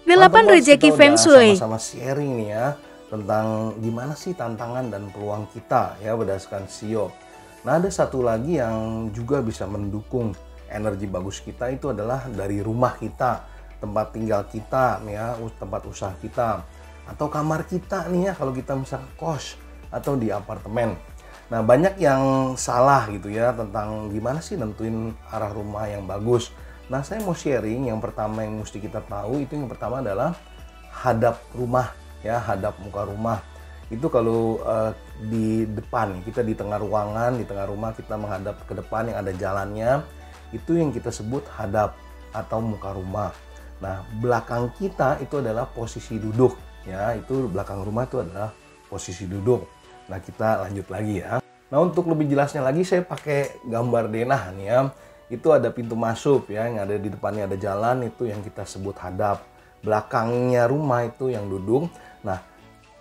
8 Teman-teman, kita Rezeki Feng udah Shui. sama-sama sharing nih ya tentang gimana sih tantangan dan peluang kita ya berdasarkan SEO. Nah, ada satu lagi yang juga bisa mendukung energi bagus kita, itu adalah dari rumah kita, tempat tinggal kita nih ya, tempat usaha kita, atau kamar kita nih ya kalau kita misalnya kos atau di apartemen. Nah, banyak yang salah gitu ya tentang gimana sih nentuin arah rumah yang bagus. Nah, saya mau sharing yang pertama yang mesti kita tahu, itu yang pertama adalah hadap rumah ya, hadap muka rumah. Itu kalau di depan, kita di tengah ruangan, di tengah rumah kita menghadap ke depan yang ada jalannya, itu yang kita sebut hadap atau muka rumah. Nah, belakang kita itu adalah posisi duduk ya, itu belakang rumah itu adalah posisi duduk. Nah, kita lanjut lagi ya. Nah, untuk lebih jelasnya lagi saya pakai gambar denah nih ya. Itu ada pintu masuk ya, yang ada di depannya ada jalan, itu yang kita sebut hadap. Belakangnya rumah itu yang duduk. Nah,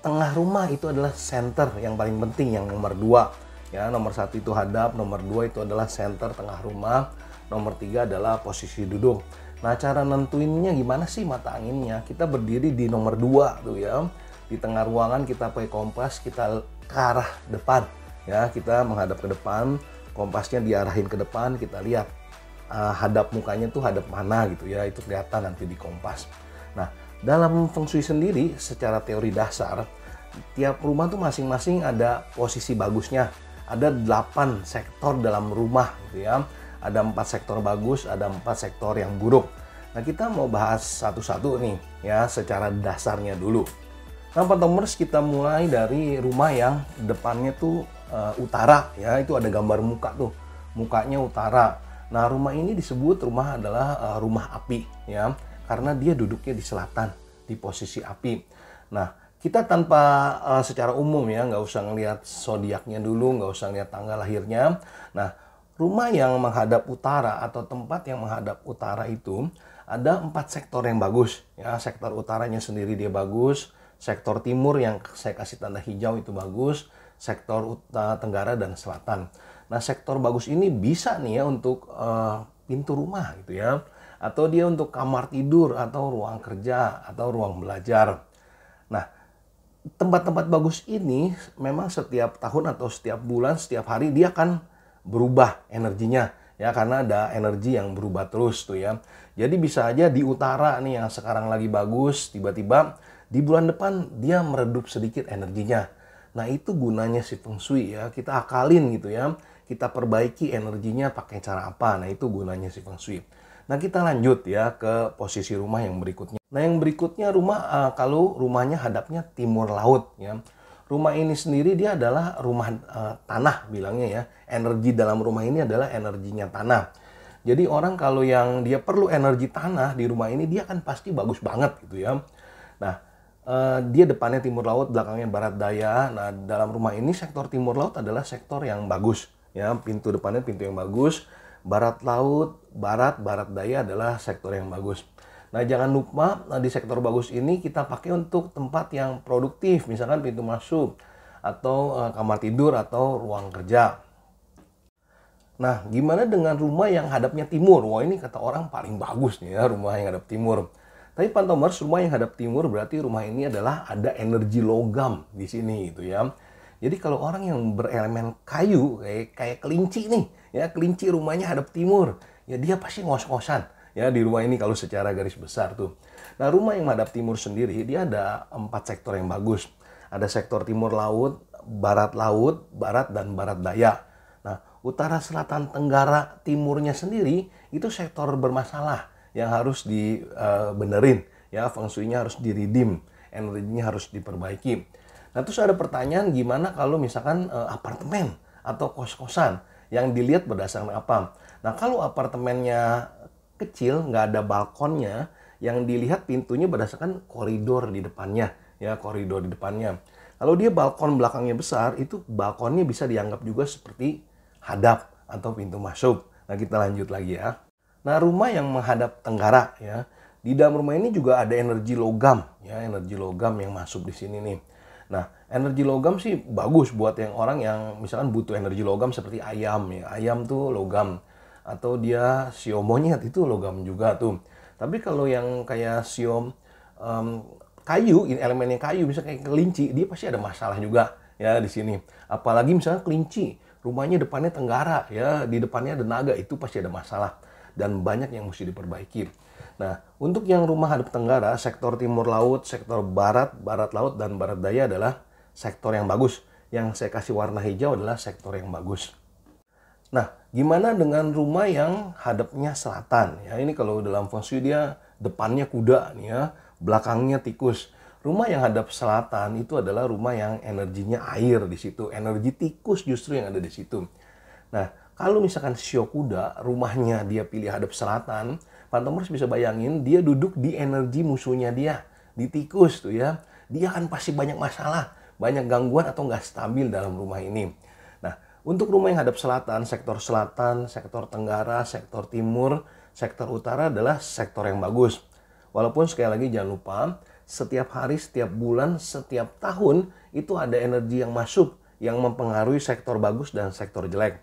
tengah rumah itu adalah center yang paling penting, yang nomor 2. Ya, nomor 1 itu hadap, nomor 2 itu adalah center tengah rumah, nomor 3 adalah posisi duduk. Nah, cara nentuinnya gimana sih mata anginnya? Kita berdiri di nomor 2 tuh ya. Di tengah ruangan kita pakai kompas, kita ke arah depan. Ya, kita menghadap ke depan, kompasnya diarahin ke depan, kita lihat hadap mukanya tuh hadap mana gitu ya, itu kelihatan nanti di kompas. Nah, dalam Feng Shui sendiri secara teori dasar, tiap rumah tuh masing-masing ada posisi bagusnya. Ada 8 sektor dalam rumah gitu ya. Ada 4 sektor bagus, ada 4 sektor yang buruk. Nah, kita mau bahas satu-satu nih ya, secara dasarnya dulu. Nah, Pantomers, kita mulai dari rumah yang depannya tuh utara ya, itu ada gambar muka tuh, mukanya utara. Nah, rumah ini disebut rumah adalah rumah api ya, karena dia duduknya di selatan, di posisi api. Nah, kita tanpa secara umum ya, nggak usah ngelihat zodiaknya dulu, nggak usah ngelihat tanggal lahirnya. Nah, rumah yang menghadap utara atau tempat yang menghadap utara itu ada 4 sektor yang bagus ya. Sektor utaranya sendiri dia bagus, sektor timur yang saya kasih tanda hijau itu bagus, sektor tenggara dan selatan. Nah, sektor bagus ini bisa nih ya untuk pintu rumah gitu ya, atau dia untuk kamar tidur atau ruang kerja atau ruang belajar. Nah, tempat-tempat bagus ini memang setiap tahun atau setiap bulan, setiap hari dia akan berubah energinya ya, karena ada energi yang berubah terus tuh ya. Jadi bisa aja di utara nih yang sekarang lagi bagus, tiba-tiba di bulan depan dia meredup sedikit energinya. Nah, itu gunanya si Feng Shui ya, kita akalin gitu ya, kita perbaiki energinya pakai cara apa. Nah, itu gunanya si Feng Shui. Nah, kita lanjut ya ke posisi rumah yang berikutnya. Nah, yang berikutnya rumah kalau rumahnya hadapnya timur laut ya. Rumah ini sendiri dia adalah rumah tanah bilangnya ya. Energi dalam rumah ini adalah energinya tanah. Jadi orang kalau yang dia perlu energi tanah di rumah ini, dia kan pasti bagus banget gitu ya. Nah, dia depannya timur laut, belakangnya barat daya. Nah, dalam rumah ini sektor timur laut adalah sektor yang bagus ya. Pintu depannya pintu yang bagus. Barat laut, barat daya adalah sektor yang bagus. Nah, jangan lupa di sektor bagus ini kita pakai untuk tempat yang produktif, misalkan pintu masuk atau kamar tidur atau ruang kerja. Nah, gimana dengan rumah yang hadapnya timur? Wah, ini kata orang paling bagus nih ya, rumah yang hadap timur. Tapi Pantomers, rumah yang hadap timur berarti rumah ini adalah ada energi logam di sini gitu ya. Jadi kalau orang yang berelemen kayu kayak kelinci nih, ya kelinci rumahnya hadap timur, ya dia pasti ngos-ngosan ya di rumah ini kalau secara garis besar tuh. Nah, rumah yang menghadap timur sendiri dia ada 4 sektor yang bagus. Ada sektor timur laut, barat dan barat daya. Nah, utara, selatan, tenggara, timurnya sendiri itu sektor bermasalah yang harus dibenerin ya, Feng Shui-nya harus diridim, energinya harus diperbaiki. Nah, terus ada pertanyaan, gimana kalau misalkan apartemen atau kos-kosan yang dilihat berdasarkan apa? Nah, kalau apartemennya kecil, nggak ada balkonnya, yang dilihat pintunya berdasarkan koridor di depannya ya, koridor di depannya. Kalau dia balkon belakangnya besar, itu balkonnya bisa dianggap juga seperti hadap atau pintu masuk. Nah, kita lanjut lagi ya. Nah, rumah yang menghadap tenggara ya, di dalam rumah ini juga ada energi logam ya, energi logam yang masuk di sini nih. Nah, energi logam sih bagus buat yang orang yang misalkan butuh energi logam seperti ayam ya. Ayam tuh logam, atau dia sio monyet itu logam juga tuh. Tapi kalau yang kayak sio kayu, ini elemennya kayu, misalnya kayak kelinci, dia pasti ada masalah juga ya di sini. Apalagi misalnya kelinci, rumahnya depannya tenggara ya, di depannya ada naga, itu pasti ada masalah dan banyak yang mesti diperbaiki. Nah, untuk yang rumah hadap tenggara, sektor timur laut, sektor barat, barat laut, dan barat daya adalah sektor yang bagus. Yang saya kasih warna hijau adalah sektor yang bagus. Nah, gimana dengan rumah yang hadapnya selatan? Ya, ini kalau dalam feng shui dia depannya kuda nih ya, belakangnya tikus. Rumah yang hadap selatan itu adalah rumah yang energinya air di situ, energi tikus justru yang ada di situ. Nah, kalau misalkan shio kuda, rumahnya dia pilih hadap selatan, Pantomers bisa bayangin dia duduk di energi musuhnya dia, di tikus tuh ya. Dia kan pasti banyak masalah, banyak gangguan atau nggak stabil dalam rumah ini. Nah, untuk rumah yang hadap selatan, sektor tenggara, sektor timur, sektor utara adalah sektor yang bagus. Walaupun sekali lagi jangan lupa, setiap hari, setiap bulan, setiap tahun itu ada energi yang masuk yang mempengaruhi sektor bagus dan sektor jelek.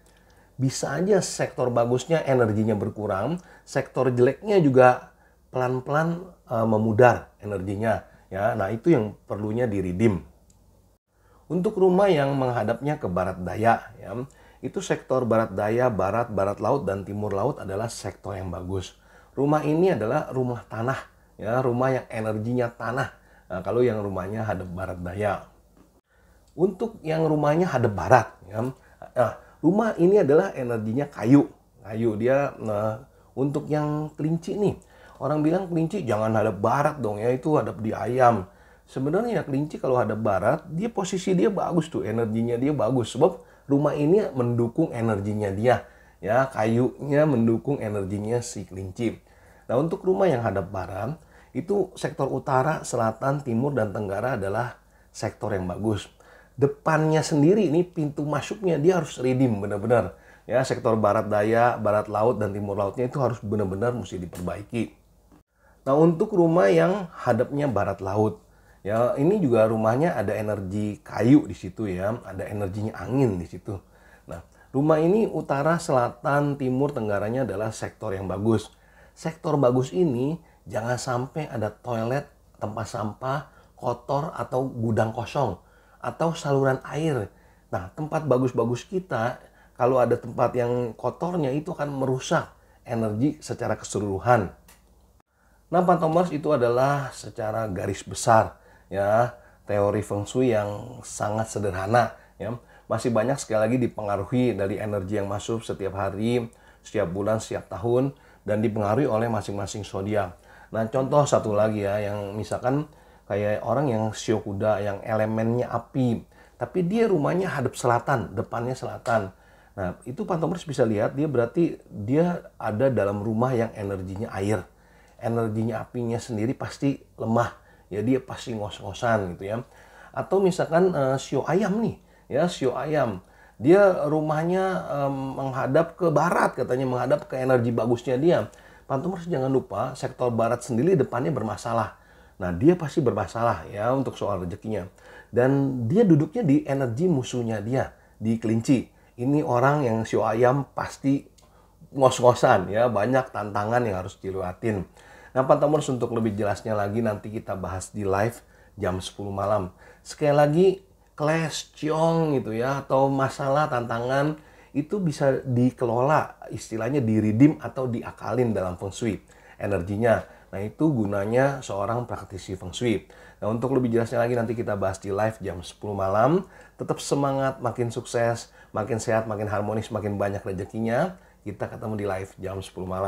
Bisa aja sektor bagusnya energinya berkurang, sektor jeleknya juga pelan-pelan memudar energinya. Ya, nah itu yang perlunya diridim. Untuk rumah yang menghadapnya ke barat daya, ya, itu sektor barat daya, barat laut, dan timur laut adalah sektor yang bagus. Rumah ini adalah rumah tanah, ya, rumah yang energinya tanah. Nah, kalau yang rumahnya hadap barat daya. Untuk yang rumahnya hadap barat, ya, nah, rumah ini adalah energinya kayu. Kayu dia, nah, untuk yang kelinci nih, orang bilang kelinci jangan hadap barat dong ya, itu hadap di ayam. Sebenarnya kelinci kalau hadap barat, dia posisi dia bagus tuh, energinya dia bagus. Sebab rumah ini mendukung energinya dia. Ya, kayunya mendukung energinya si kelinci. Nah, untuk rumah yang hadap barat, itu sektor utara, selatan, timur, dan tenggara adalah sektor yang bagus. Depannya sendiri ini pintu masuknya dia harus redeem benar-benar. Ya, sektor barat daya, barat laut, dan timur lautnya itu harus benar-benar mesti diperbaiki. Nah, untuk rumah yang hadapnya barat laut, ya, ini juga rumahnya ada energi kayu di situ ya, ada energinya angin di situ. Nah, rumah ini utara, selatan, timur, tenggaranya adalah sektor yang bagus. Sektor bagus ini jangan sampai ada toilet, tempat sampah, kotor, atau gudang kosong, atau saluran air. Nah, tempat bagus-bagus kita, kalau ada tempat yang kotornya itu akan merusak energi secara keseluruhan. Nah, Pantomers itu adalah secara garis besar ya, teori feng shui yang sangat sederhana ya. Masih banyak sekali lagi dipengaruhi dari energi yang masuk setiap hari, setiap bulan, setiap tahun, dan dipengaruhi oleh masing-masing zodiak. Nah, contoh satu lagi ya, yang misalkan kayak orang yang shio kuda yang elemennya api, tapi dia rumahnya hadap selatan, depannya selatan. Nah, itu Pantomers bisa lihat dia berarti dia ada dalam rumah yang energinya air. Energinya apinya sendiri pasti lemah. Ya, dia pasti ngos-ngosan gitu ya. Atau misalkan shio ayam nih, ya, shio ayam. Dia rumahnya menghadap ke barat, katanya menghadap ke energi bagusnya dia. Pantomers jangan lupa sektor barat sendiri depannya bermasalah. Nah, dia pasti bermasalah ya untuk soal rezekinya. Dan dia duduknya di energi musuhnya dia, di kelinci. Ini orang yang shio ayam pasti ngos-ngosan ya, banyak tantangan yang harus dilewatin. Nah, Pantomers untuk lebih jelasnya lagi nanti kita bahas di live jam 10 malam. Sekali lagi, clash, ciong gitu ya, atau masalah, tantangan, itu bisa dikelola, istilahnya di-redeem atau diakalin dalam feng shui energinya. Nah, itu gunanya seorang praktisi feng shui. Nah, untuk lebih jelasnya lagi nanti kita bahas di live jam 10 malam. Tetap semangat, makin sukses, makin sehat, makin harmonis, makin banyak rezekinya. Kita ketemu di live jam 10 malam.